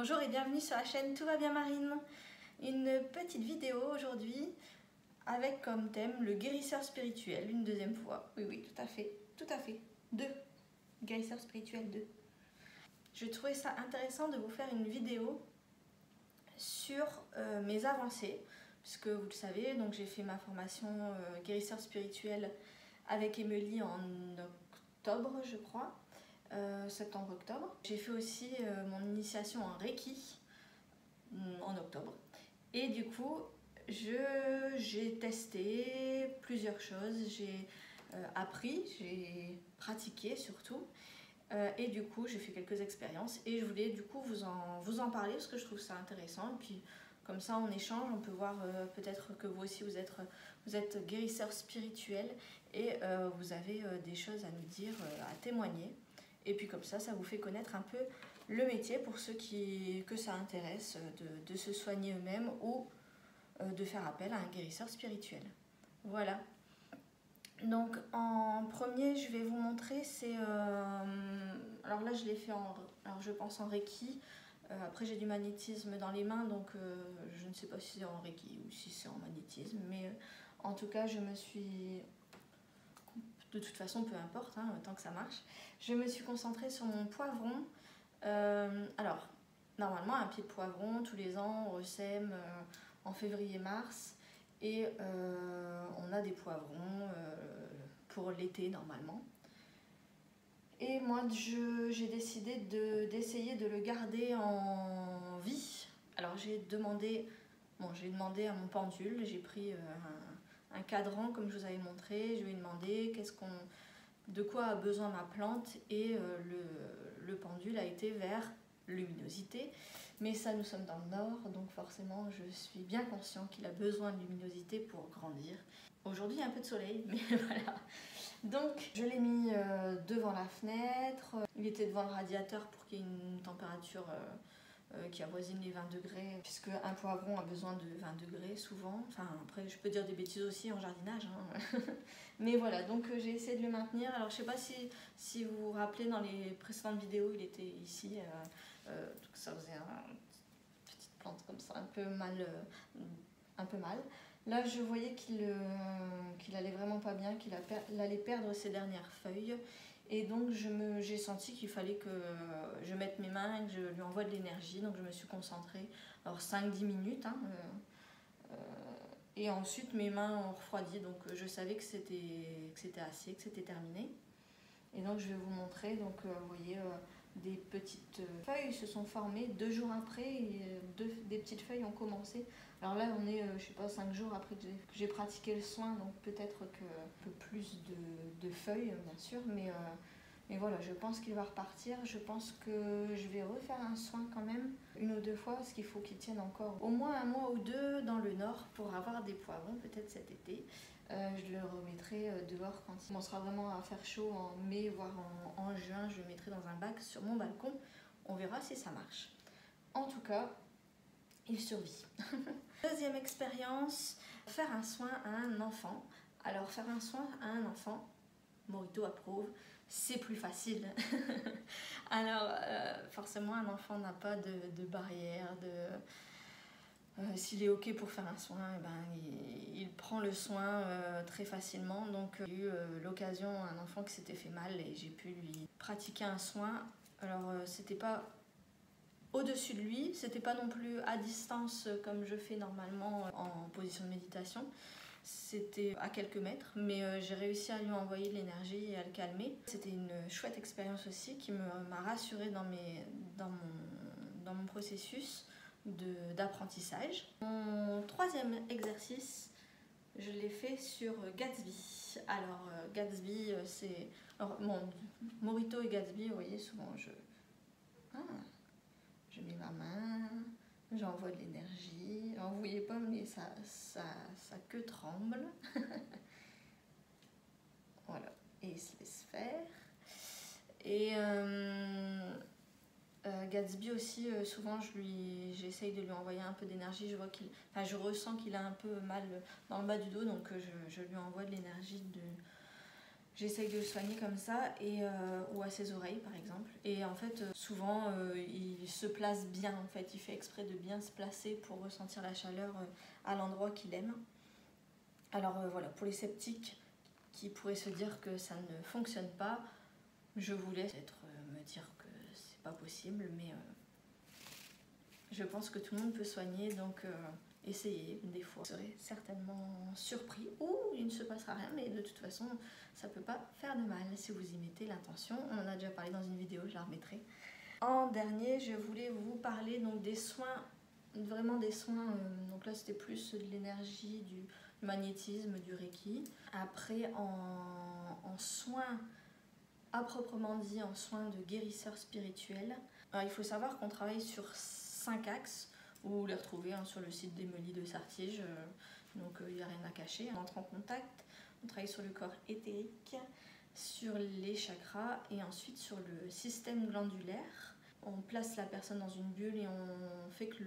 Bonjour et bienvenue sur la chaîne Tout va bien Marine. Une petite vidéo aujourd'hui avec comme thème le guérisseur spirituel, une deuxième fois. Oui, tout à fait, deux. Guérisseur spirituel 2. Je trouvais ça intéressant de vous faire une vidéo sur mes avancées, puisque vous le savez, donc j'ai fait ma formation guérisseur spirituel avec Émilie en octobre, je crois. Septembre-octobre. J'ai fait aussi mon initiation en Reiki en octobre. Et du coup, j'ai testé plusieurs choses. J'ai appris, j'ai pratiqué surtout. Et du coup, j'ai fait quelques expériences. Et je voulais du coup vous en parler parce que je trouve ça intéressant. Et puis, comme ça, on échange. On peut voir peut-être que vous aussi, vous êtes guérisseur spirituel. Et vous avez des choses à nous dire, à témoigner. Et puis comme ça vous fait connaître un peu le métier pour ceux que ça intéresse de se soigner eux-mêmes ou de faire appel à un guérisseur spirituel. Voilà. Donc en premier, je vais vous montrer, alors là je l'ai fait je pense en Reiki. Après j'ai du magnétisme dans les mains, donc je ne sais pas si c'est en Reiki ou si c'est en magnétisme, mais en tout cas je me suis... De toute façon, peu importe, hein, tant que ça marche. Je me suis concentrée sur mon poivron. Alors, normalement, un pied de poivron, tous les ans, on ressème en février-mars. Et on a des poivrons pour l'été, normalement. Et moi, j'ai décidé d'essayer de le garder en vie. Alors, j'ai demandé à mon pendule, j'ai pris un cadran comme je vous avais montré, je lui ai demandé de quoi a besoin ma plante et le pendule a été vers luminosité, mais ça nous sommes dans le nord, donc forcément je suis bien conscient qu'il a besoin de luminosité pour grandir. Aujourd'hui il y a un peu de soleil, mais voilà. Donc je l'ai mis devant la fenêtre, il était devant le radiateur pour qu'il y ait une température qui avoisine les 20 degrés, puisque un poivron a besoin de 20 degrés souvent. Enfin, après, je peux dire des bêtises aussi en jardinage, hein. Mais voilà, donc j'ai essayé de le maintenir. Alors, je sais pas si vous vous rappelez, dans les précédentes vidéos, il était ici. Donc ça faisait une petite plante comme ça, un peu mal. Là, je voyais qu'il allait vraiment pas bien, qu'il allait perdre ses dernières feuilles. Et donc j'ai senti qu'il fallait que je mette mes mains et que je lui envoie de l'énergie. Donc je me suis concentrée, alors 5-10 minutes. Hein, et ensuite mes mains ont refroidi, donc je savais que c'était assez, que c'était terminé. Et donc je vais vous montrer, donc vous voyez des petites feuilles se sont formées 2 jours après, et des petites feuilles ont commencé. Alors là on est, je sais pas, 5 jours après que j'ai pratiqué le soin, donc peut-être un peu plus de feuilles bien sûr, mais voilà, je pense qu'il va repartir. Je pense que je vais refaire un soin quand même 1 ou 2 fois, parce qu'il faut qu'il tienne encore au moins 1 mois ou 2 dans le nord pour avoir des poivrons, peut-être cet été. Je le remettrai dehors quand il commencera vraiment à faire chaud en mai, voire en juin. Je le mettrai dans un bac sur mon balcon. On verra si ça marche. En tout cas, il survit. Deuxième expérience, faire un soin à un enfant. Alors faire un soin à un enfant, Morito approuve, c'est plus facile. Alors forcément un enfant n'a pas de barrière, s'il est ok pour faire un soin, eh ben, il prend le soin très facilement. Donc j'ai eu l'occasion, un enfant qui s'était fait mal, et j'ai pu lui pratiquer un soin. Alors c'était pas au-dessus de lui, c'était pas non plus à distance comme je fais normalement en position de méditation. C'était à quelques mètres, mais j'ai réussi à lui envoyer de l'énergie et à le calmer. C'était une chouette expérience aussi qui m'a rassurée dans mon processus d'apprentissage. Mon troisième exercice, je l'ai fait sur Gatsby. Alors Gatsby, c'est... Morito et Gatsby, vous voyez, souvent je mets ma main, j'envoie de l'énergie. Alors vous voyez pas, mais sa queue tremble. Voilà, et il se laisse faire. Et Gatsby aussi, souvent j'essaye de lui envoyer un peu d'énergie. Je ressens qu'il a un peu mal dans le bas du dos, donc je lui envoie de l'énergie. j'essaye de le soigner comme ça, ou à ses oreilles par exemple. Et en fait, souvent, il se place bien, en fait. Il fait exprès de bien se placer pour ressentir la chaleur à l'endroit qu'il aime. Alors voilà, pour les sceptiques qui pourraient se dire que ça ne fonctionne pas, je vous laisse peut-être me dire que c'est pas possible, mais je pense que tout le monde peut soigner, donc essayez. Des fois, vous serez certainement surpris ou il ne se passera rien, mais de toute façon, ça peut pas faire de mal si vous y mettez l'intention. On en a déjà parlé dans une vidéo, je la remettrai. En dernier, je voulais vous parler donc des soins, vraiment des soins. Donc là, c'était plus de l'énergie, du magnétisme, du Reiki. Après, en soins à proprement dit, en soins de guérisseur spirituel. Alors, il faut savoir qu'on travaille sur 5 axes. Vous les retrouvez sur le site d'Emilie de Sartiges, donc il n'y a rien à cacher. On entre en contact, on travaille sur le corps éthérique, sur les chakras et ensuite sur le système glandulaire. On place la personne dans une bulle et on fait que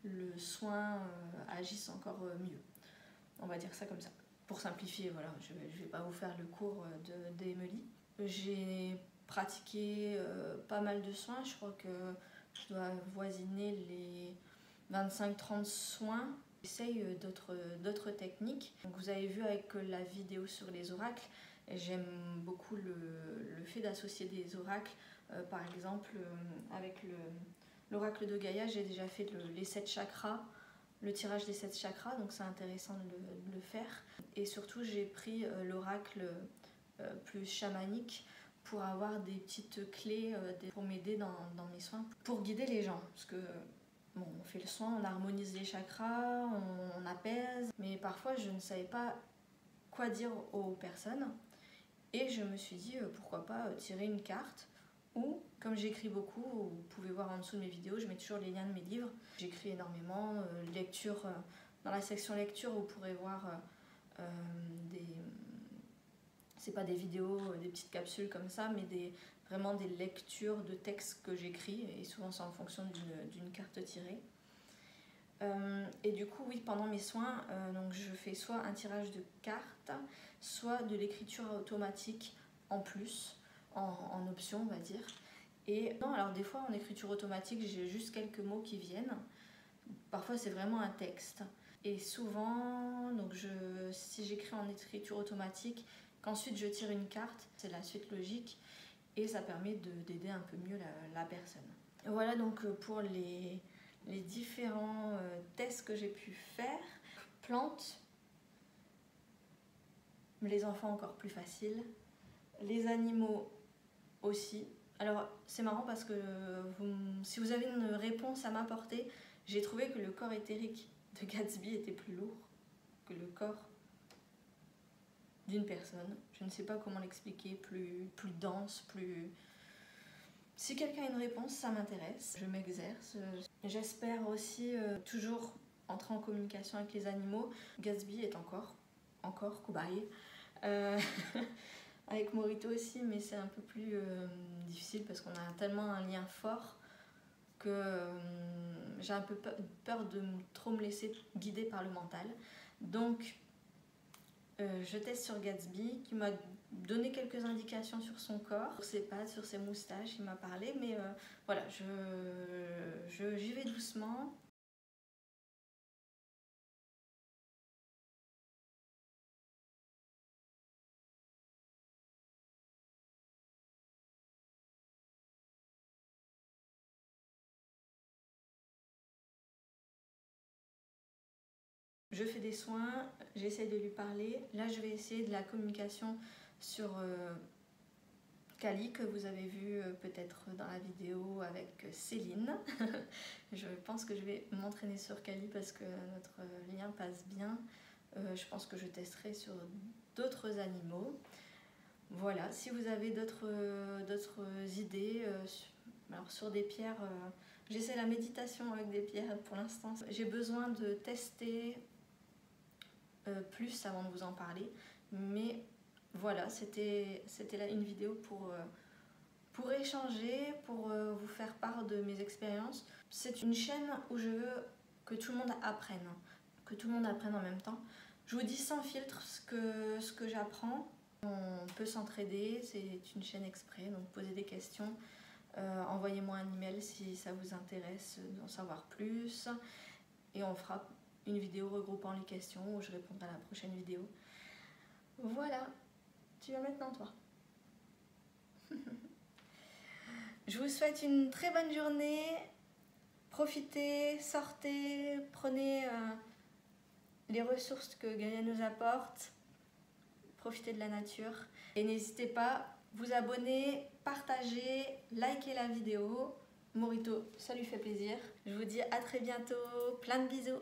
le soin agisse encore mieux. On va dire ça comme ça. Pour simplifier, voilà, je ne vais pas vous faire le cours d'Emilie. J'ai pratiqué pas mal de soins, je crois que je dois voisiner les 25-30 soins. J'essaye d'autres techniques. Donc vous avez vu avec la vidéo sur les oracles, j'aime beaucoup le fait d'associer des oracles. Par exemple, avec l'oracle de Gaïa, j'ai déjà fait les 7 chakras, le tirage des 7 chakras, donc c'est intéressant de le faire. Et surtout, j'ai pris l'oracle plus chamanique pour avoir des petites clés pour m'aider dans mes soins, pour guider les gens. Parce que bon, on fait le soin, on harmonise les chakras, on apaise, mais parfois je ne savais pas quoi dire aux personnes. Et je me suis dit, pourquoi pas tirer une carte, ou comme j'écris beaucoup, vous pouvez voir en dessous de mes vidéos, je mets toujours les liens de mes livres. J'écris énormément, lecture, dans la section lecture vous pourrez voir c'est pas des vidéos, des petites capsules comme ça, mais vraiment des lectures de textes que j'écris, et souvent c'est en fonction d'une carte tirée. Et du coup, oui, pendant mes soins, donc je fais soit un tirage de cartes, soit de l'écriture automatique en plus, en option, on va dire. Et non, alors des fois en écriture automatique, j'ai juste quelques mots qui viennent. Parfois, c'est vraiment un texte. Et souvent, donc si j'écris en écriture automatique, qu'ensuite je tire une carte, c'est la suite logique et ça permet d'aider un peu mieux la personne. Voilà donc pour les différents tests que j'ai pu faire. Plantes, les enfants encore plus facile, les animaux aussi. Alors c'est marrant parce que si vous avez une réponse à m'apporter, j'ai trouvé que le corps éthérique de Gatsby était plus lourd que le corps d'une personne. Je ne sais pas comment l'expliquer, plus dense, plus... Si quelqu'un a une réponse, ça m'intéresse, je m'exerce. J'espère aussi toujours entrer en communication avec les animaux. Gatsby est encore cobaye. Avec Morito aussi, mais c'est un peu plus difficile parce qu'on a tellement un lien fort que j'ai un peu peur de trop me laisser guider par le mental. Donc je teste sur Gatsby, qui m'a donné quelques indications sur son corps, sur ses pattes, sur ses moustaches, il m'a parlé, mais voilà, j'y vais doucement. Je fais des soins, j'essaie de lui parler. Là, je vais essayer de la communication sur Kali, que vous avez vu peut-être dans la vidéo avec Céline. Je pense que je vais m'entraîner sur Kali parce que notre lien passe bien. Je pense que je testerai sur d'autres animaux. Voilà, si vous avez d'autres idées, alors sur des pierres, j'essaie la méditation avec des pierres pour l'instant. J'ai besoin de tester plus avant de vous en parler, mais voilà, c'était là une vidéo pour échanger, pour vous faire part de mes expériences. C'est une chaîne où je veux que tout le monde apprenne, en même temps. Je vous dis sans filtre ce que j'apprends, On peut s'entraider, c'est une chaîne exprès, donc posez des questions. Envoyez-moi un email si ça vous intéresse d'en savoir plus. Et on fera une vidéo regroupant les questions où je répondrai à la prochaine vidéo. Voilà, tu vas maintenant toi. Je vous souhaite une très bonne journée. Profitez, sortez, prenez les ressources que Gaïa nous apporte. Profitez de la nature. Et n'hésitez pas, vous abonner, partager, liker la vidéo. Morito, ça lui fait plaisir. Je vous dis à très bientôt. Plein de bisous.